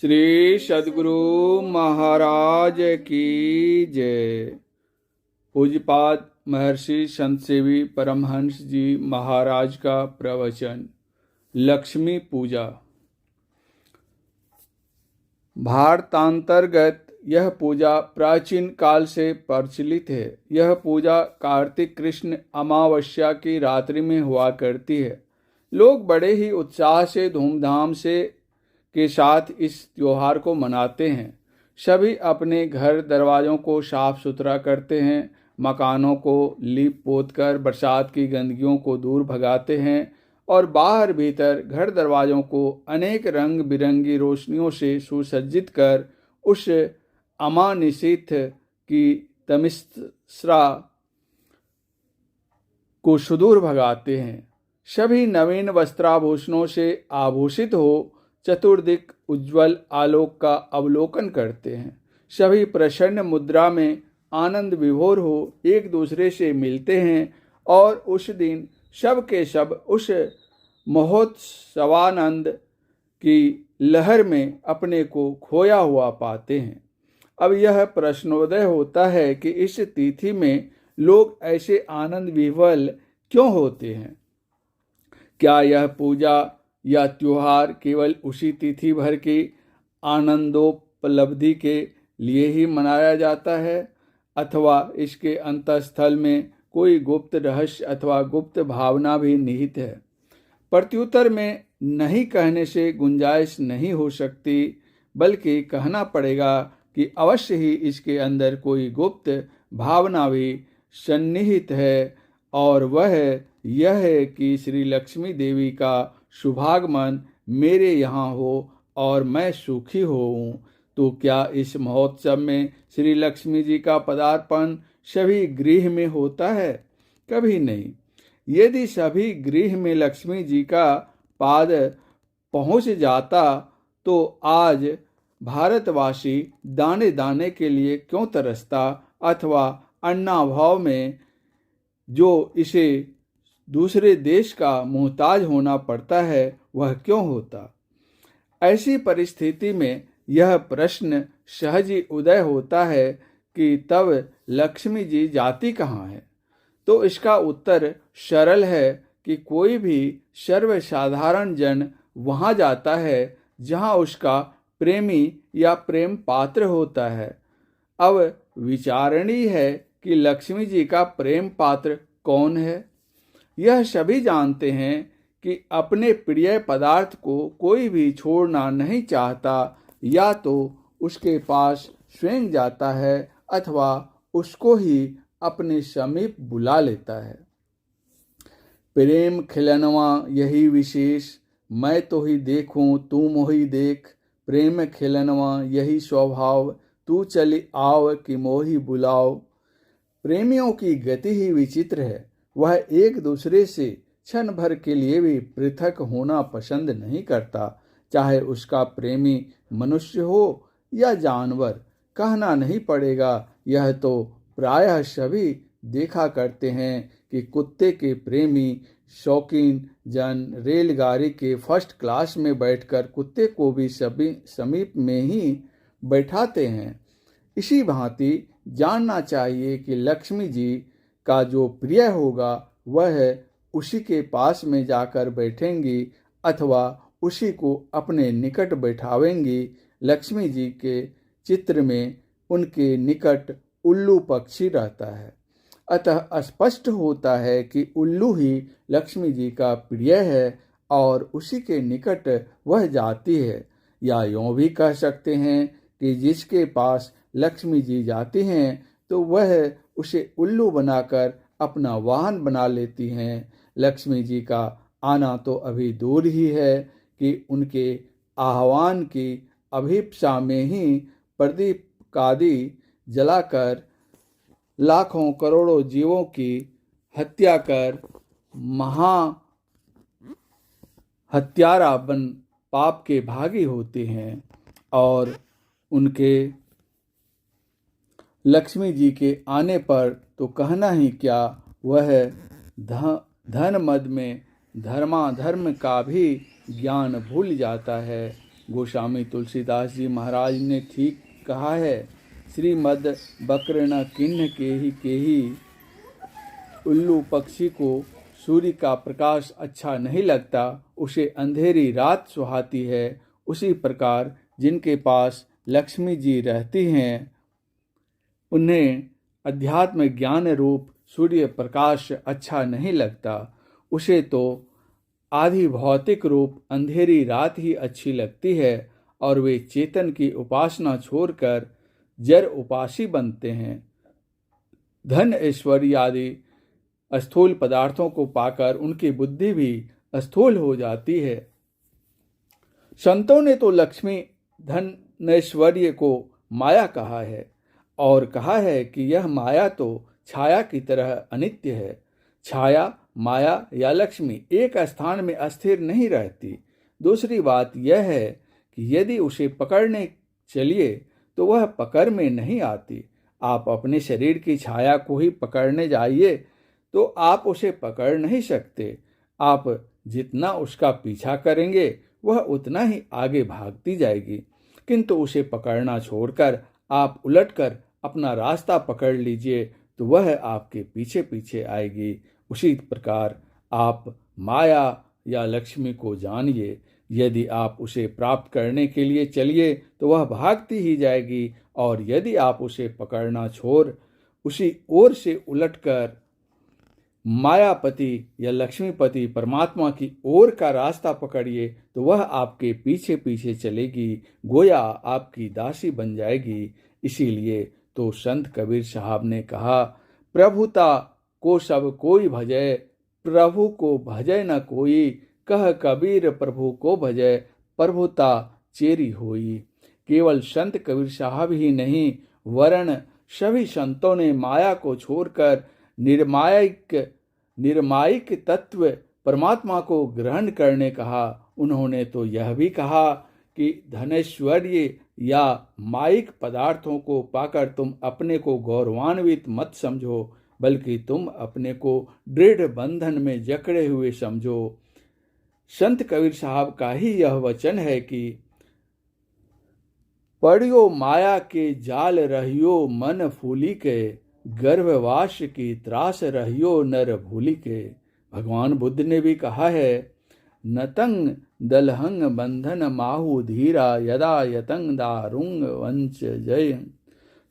श्री सद्गुरु महाराज की जय। पूज्यपाद महर्षि संत सेवी परमहंस जी महाराज का प्रवचन। लक्ष्मी पूजा। भारतांतर्गत यह पूजा प्राचीन काल से प्रचलित है। यह पूजा कार्तिक कृष्ण अमावस्या की रात्रि में हुआ करती है। लोग बड़े ही उत्साह से धूमधाम से के साथ इस त्योहार को मनाते हैं। सभी अपने घर दरवाज़ों को साफ सुथरा करते हैं, मकानों को लीप पोत कर बरसात की गंदगियों को दूर भगाते हैं और बाहर भीतर घर दरवाज़ों को अनेक रंग बिरंगी रोशनियों से सुसज्जित कर उस अमानिशित की तमिश्रा को सुदूर भगाते हैं। सभी नवीन वस्त्राभूषणों से आभूषित हो चतुर्दिक उज्ज्वल आलोक का अवलोकन करते हैं। सभी प्रसन्न मुद्रा में आनंद विभोर हो एक दूसरे से मिलते हैं और उस दिन सब के सब उस महोत्सवानंद की लहर में अपने को खोया हुआ पाते हैं। अब यह प्रश्नोदय होता है कि इस तिथि में लोग ऐसे आनंद विह्वल क्यों होते हैं? क्या यह पूजा या त्योहार केवल उसी तिथि भर की आनंदोपलब्धि के लिए ही मनाया जाता है अथवा इसके अंतःस्थल में कोई गुप्त रहस्य अथवा गुप्त भावना भी निहित है? प्रत्युत्तर में नहीं कहने से गुंजाइश नहीं हो सकती, बल्कि कहना पड़ेगा कि अवश्य ही इसके अंदर कोई गुप्त भावना भी सन्निहित है, और वह यह है कि श्री लक्ष्मी देवी का शुभागमन मेरे यहाँ हो और मैं सुखी होऊं। तो क्या इस महोत्सव में श्री लक्ष्मी जी का पदार्पण सभी गृह में होता है? कभी नहीं। यदि सभी गृह में लक्ष्मी जी का पाद पहुँच जाता तो आज भारतवासी दाने दाने के लिए क्यों तरसता, अथवा अन्नाभाव में जो इसे दूसरे देश का मोहताज होना पड़ता है वह क्यों होता? ऐसी परिस्थिति में यह प्रश्न सहज ही उदय होता है कि तब लक्ष्मी जी जाती कहाँ है? तो इसका उत्तर सरल है कि कोई भी सर्वसाधारण जन वहाँ जाता है जहाँ उसका प्रेमी या प्रेम पात्र होता है। अब विचारणीय है कि लक्ष्मी जी का प्रेम पात्र कौन है। यह सभी जानते हैं कि अपने प्रिय पदार्थ को कोई भी छोड़ना नहीं चाहता, या तो उसके पास स्वयं जाता है अथवा उसको ही अपने समीप बुला लेता है। प्रेम खिलनवा यही विशेष, मैं तो ही देखूं तू मोही देख। प्रेम खिलनवा यही स्वभाव, तू चली आव कि मोही बुलाओ। प्रेमियों की गति ही विचित्र है। वह एक दूसरे से क्षण भर के लिए भी पृथक होना पसंद नहीं करता, चाहे उसका प्रेमी मनुष्य हो या जानवर। कहना नहीं पड़ेगा, यह तो प्रायः सभी देखा करते हैं कि कुत्ते के प्रेमी शौकीन जन रेलगाड़ी के फर्स्ट क्लास में बैठकर कुत्ते को भी सभी समीप में ही बैठाते हैं। इसी भांति जानना चाहिए कि लक्ष्मी जी का जो प्रिय होगा वह उसी के पास में जाकर बैठेंगी अथवा उसी को अपने निकट बैठावेंगी। लक्ष्मी जी के चित्र में उनके निकट उल्लू पक्षी रहता है, अतः स्पष्ट होता है कि उल्लू ही लक्ष्मी जी का प्रिय है और उसी के निकट वह जाती है। या यूँ भी कह सकते हैं कि जिसके पास लक्ष्मी जी जाती हैं तो वह उसे उल्लू बनाकर अपना वाहन बना लेती हैं। लक्ष्मी जी का आना तो अभी दूर ही है कि उनके आह्वान की अभिप्सा में ही प्रदीप आदि जलाकर लाखों करोड़ों जीवों की हत्या कर महा हत्यारा बन पाप के भागी होते हैं, और उनके लक्ष्मी जी के आने पर तो कहना ही क्या, वह धन मद में धर्माधर्म का भी ज्ञान भूल जाता है। गोस्वामी तुलसीदास जी महाराज ने ठीक कहा है। श्रीमद बक्र न किन्ह के ही उल्लू पक्षी को सूर्य का प्रकाश अच्छा नहीं लगता, उसे अंधेरी रात सुहाती है। उसी प्रकार जिनके पास लक्ष्मी जी रहती हैं, उन्हें अध्यात्म ज्ञान रूप सूर्य प्रकाश अच्छा नहीं लगता, उसे तो आधि भौतिक रूप अंधेरी रात ही अच्छी लगती है, और वे चेतन की उपासना छोड़कर जड़ उपासी बनते हैं। धन ऐश्वर्य आदि स्थूल पदार्थों को पाकर उनकी बुद्धि भी स्थूल हो जाती है। संतों ने तो लक्ष्मी धन ऐश्वर्य को माया कहा है, और कहा है कि यह माया तो छाया की तरह अनित्य है। छाया, माया या लक्ष्मी एक स्थान में अस्थिर नहीं रहती। दूसरी बात यह है कि यदि उसे पकड़ने चलिए तो वह पकड़ में नहीं आती। आप अपने शरीर की छाया को ही पकड़ने जाइए तो आप उसे पकड़ नहीं सकते। आप जितना उसका पीछा करेंगे वह उतना ही आगे भागती जाएगी, किंतु उसे पकड़ना छोड़कर आप उलटकर अपना रास्ता पकड़ लीजिए तो वह आपके पीछे पीछे आएगी। उसी प्रकार आप माया या लक्ष्मी को जानिए। यदि आप उसे प्राप्त करने के लिए चलिए तो वह भागती ही जाएगी, और यदि आप उसे पकड़ना छोड़ उसी ओर से उलटकर मायापति या लक्ष्मीपति परमात्मा की ओर का रास्ता पकड़िए तो वह आपके पीछे पीछे चलेगी, गोया आपकी दासी बन जाएगी। इसीलिए तो संत कबीर साहब ने कहा, प्रभुता को सब कोई भजे, प्रभु को भजे न कोई। कह कबीर प्रभु को भजे, प्रभुता चेरी होई। केवल संत कबीर साहब ही नहीं, वरन सभी संतों ने माया को छोड़कर निर्मायिक तत्व परमात्मा को ग्रहण करने कहा। उन्होंने तो यह भी कहा कि धनैश्वर्य या मायिक पदार्थों को पाकर तुम अपने को गौरवान्वित मत समझो, बल्कि तुम अपने को दृढ़ बंधन में जकड़े हुए समझो। संत कबीर साहब का ही यह वचन है कि पढ़ियो माया के जाल रहियो मन फूली के, गर्भवास की त्रास रहियो नर भूली के। भगवान बुद्ध ने भी कहा है, नतंग दलहंग बंधन माहु धीरा, यदा यतंग दारुंग वंच जय।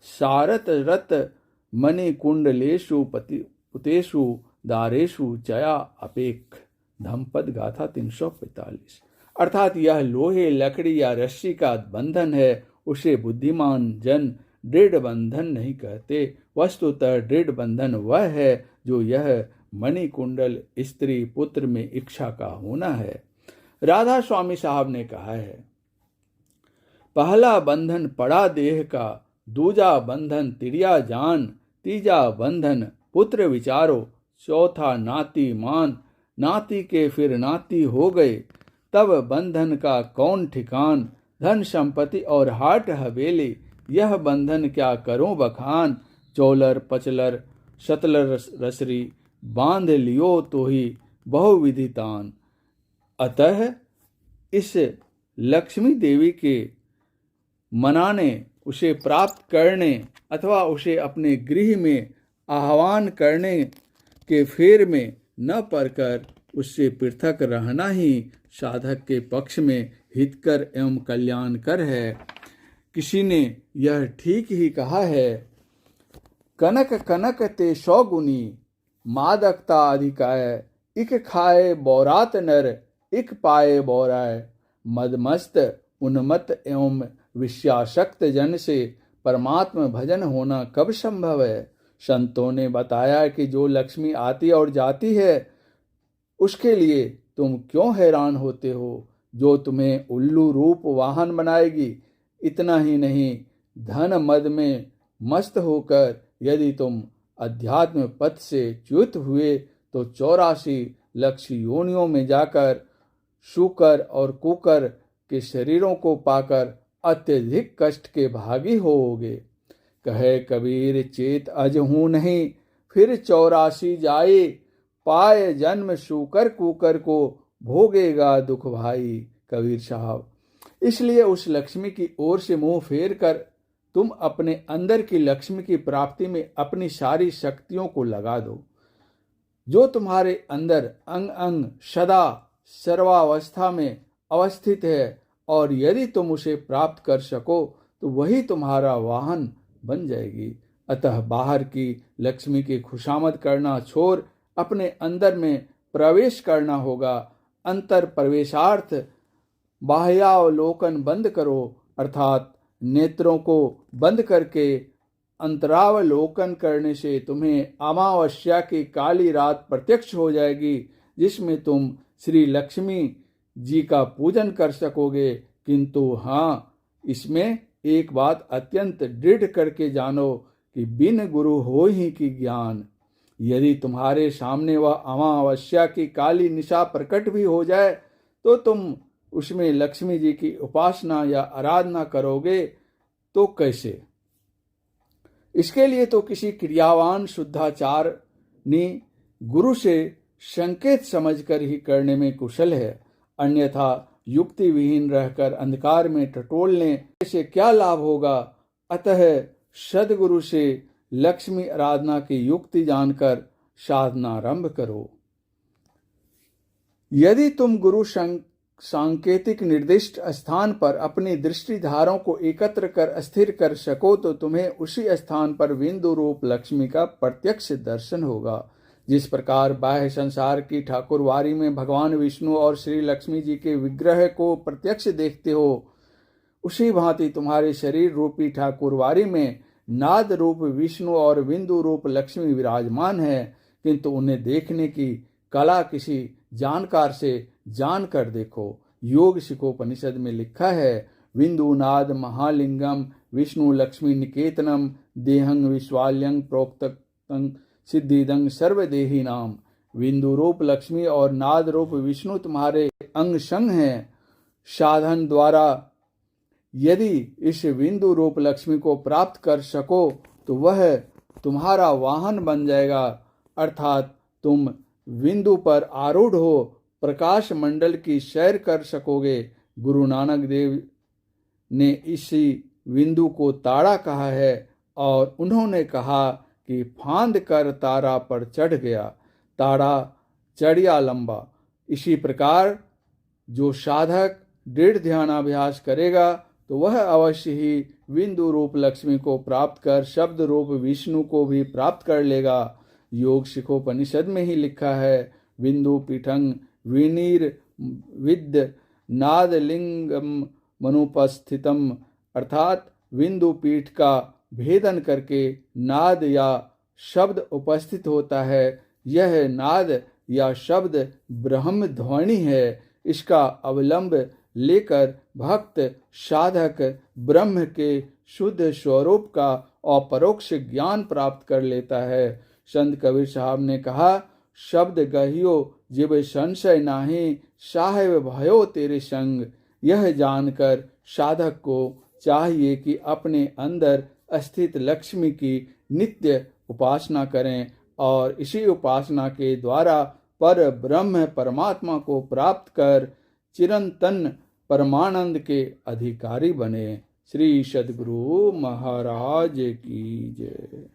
सारत रत मणि कुंडलेशु पुतेषु दारेशु चया अपेख। धम्मपद गाथा 345। अर्थात यह लोहे, लकड़ी या रस्सी का बंधन है, उसे बुद्धिमान जन दृढ़ बंधन नहीं कहते। वस्तुतः दृढ़ बंधन वह है जो यह मणि कुंडल स्त्री पुत्र में इच्छा का होना है। राधा स्वामी साहब ने कहा है, पहला बंधन पड़ा देह का, दूजा बंधन तिरिया जान, तीजा बंधन पुत्र विचारो, चौथा नाती मान, नाती के फिर नाती हो गए, तब बंधन का कौन ठिकान। धन संपत्ति और हाट हवेली, यह बंधन क्या करूं बखान। चोलर पचलर शतलर रसरी, बांध लियो तो ही बहुविधि तान। अतः इस लक्ष्मी देवी के मनाने, उसे प्राप्त करने अथवा उसे अपने गृह में आह्वान करने के फेर में न पड़कर उससे पृथक रहना ही साधक के पक्ष में हितकर एवं कल्याणकर है। किसी ने यह ठीक ही कहा है, कनक कनक ते 100 गुनी, मादकता अधिकाय, इक खाए बौरात नर, इक पाए बौराय। मदमस्त उन्मत्त एवं विषयासक्त जन से परमात्मा भजन होना कब संभव है। संतों ने बताया कि जो लक्ष्मी आती और जाती है उसके लिए तुम क्यों हैरान होते हो, जो तुम्हें उल्लू रूप वाहन बनाएगी। इतना ही नहीं, धन मद में मस्त होकर यदि तुम अध्यात्म पथ से च्युत हुए तो 84 लक्ष्य योनियों में जाकर शूकर और कुकर के शरीरों को पाकर अत्यधिक कष्ट के भागी होोगे। कहे कबीर चेत अज हूँ नहीं, फिर 84 जाए, पाए जन्म शूकर कुकर को भोगेगा दुख भाई। कबीर साहब, इसलिए उस लक्ष्मी की ओर से मुंह फेर कर तुम अपने अंदर की लक्ष्मी की प्राप्ति में अपनी सारी शक्तियों को लगा दो। जो तुम्हारे अंदर अंग अंग सदा सर्वावस्था में अवस्थित है, और यदि तुम उसे प्राप्त कर सको तो वही तुम्हारा वाहन बन जाएगी। अतः बाहर की लक्ष्मी की खुशामद करना छोड़ अपने अंदर में प्रवेश करना होगा। अंतर प्रवेशार्थ बाह्यावलोकन बंद करो, अर्थात नेत्रों को बंद करके अंतरावलोकन करने से तुम्हें अमावस्या की काली रात प्रत्यक्ष हो जाएगी, जिसमें तुम श्री लक्ष्मी जी का पूजन कर सकोगे। किंतु हाँ, इसमें एक बात अत्यंत दृढ़ करके जानो कि बिन गुरु हो ही की ज्ञान। यदि तुम्हारे सामने वह अमावस्या की काली निशा प्रकट भी हो जाए तो तुम उसमें लक्ष्मी जी की उपासना या आराधना करोगे तो कैसे? इसके लिए तो किसी क्रियावान शुद्धाचारनी गुरु से संकेत समझकर ही करने में कुशल है, अन्यथा युक्ति विहीन रहकर अंधकार में टटोलने से क्या लाभ होगा। अतः सद्गुरु से लक्ष्मी आराधना की युक्ति जानकर साधना आरंभ करो। यदि तुम गुरु सांकेतिक निर्दिष्ट स्थान पर अपनी दृष्टिधारों को एकत्र कर स्थिर कर सको तो तुम्हें उसी स्थान पर बिंदु रूप लक्ष्मी का प्रत्यक्ष दर्शन होगा। जिस प्रकार बाह्य संसार की ठाकुरवारी में भगवान विष्णु और श्री लक्ष्मी जी के विग्रह को प्रत्यक्ष देखते हो, उसी भांति तुम्हारे शरीर रूपी ठाकुरवारी में नाद रूप विष्णु और बिंदु रूप लक्ष्मी विराजमान है, किंतु उन्हें देखने की कला किसी जानकार से जानकर देखो। योग शिखोपनिषद में लिखा है, बिंदु नाद महालिंगम विष्णु लक्ष्मी निकेतनम देहंग विश्वाल्यंग प्रोक्तं सिद्धिदंग सर्वदेही नाम। बिंदु रूप लक्ष्मी और नाद रूप विष्णु तुम्हारे अंग संग हैं। साधन द्वारा यदि इस बिंदु रूप लक्ष्मी को प्राप्त कर सको तो वह तुम्हारा वाहन बन जाएगा, अर्थात तुम बिंदु पर आरूढ़ हो प्रकाश मंडल की सैर कर सकोगे। गुरु नानक देव ने इसी बिंदु को ताड़ा कहा है और उन्होंने कहा कि फांद कर तारा पर चढ़ गया, ताड़ा चढ़िया लंबा। इसी प्रकार जो साधक दृढ़ ध्यानाभ्यास करेगा तो वह अवश्य ही बिंदु रूप लक्ष्मी को प्राप्त कर शब्द रूप विष्णु को भी प्राप्त कर लेगा। योग शिखोपनिषद में ही लिखा है, बिंदु पीठंग विनीर विद्य नाद लिंगम मनुपस्थितम, अर्थात बिंदु पीठ का भेदन करके नाद या शब्द उपस्थित होता है। यह नाद या शब्द ब्रह्म ध्वनि है। इसका अवलंब लेकर भक्त साधक ब्रह्म के शुद्ध स्वरूप का अपरोक्ष ज्ञान प्राप्त कर लेता है। संत कबीर साहब ने कहा, शब्द गहियो जिब संशय नाही, साहेब भयो तेरे संग। यह जानकर साधक को चाहिए कि अपने अंदर स्थित लक्ष्मी की नित्य उपासना करें और इसी उपासना के द्वारा पर ब्रह्म परमात्मा को प्राप्त कर चिरंतन परमानंद के अधिकारी बने। श्री सद्गुरु महाराज की जय।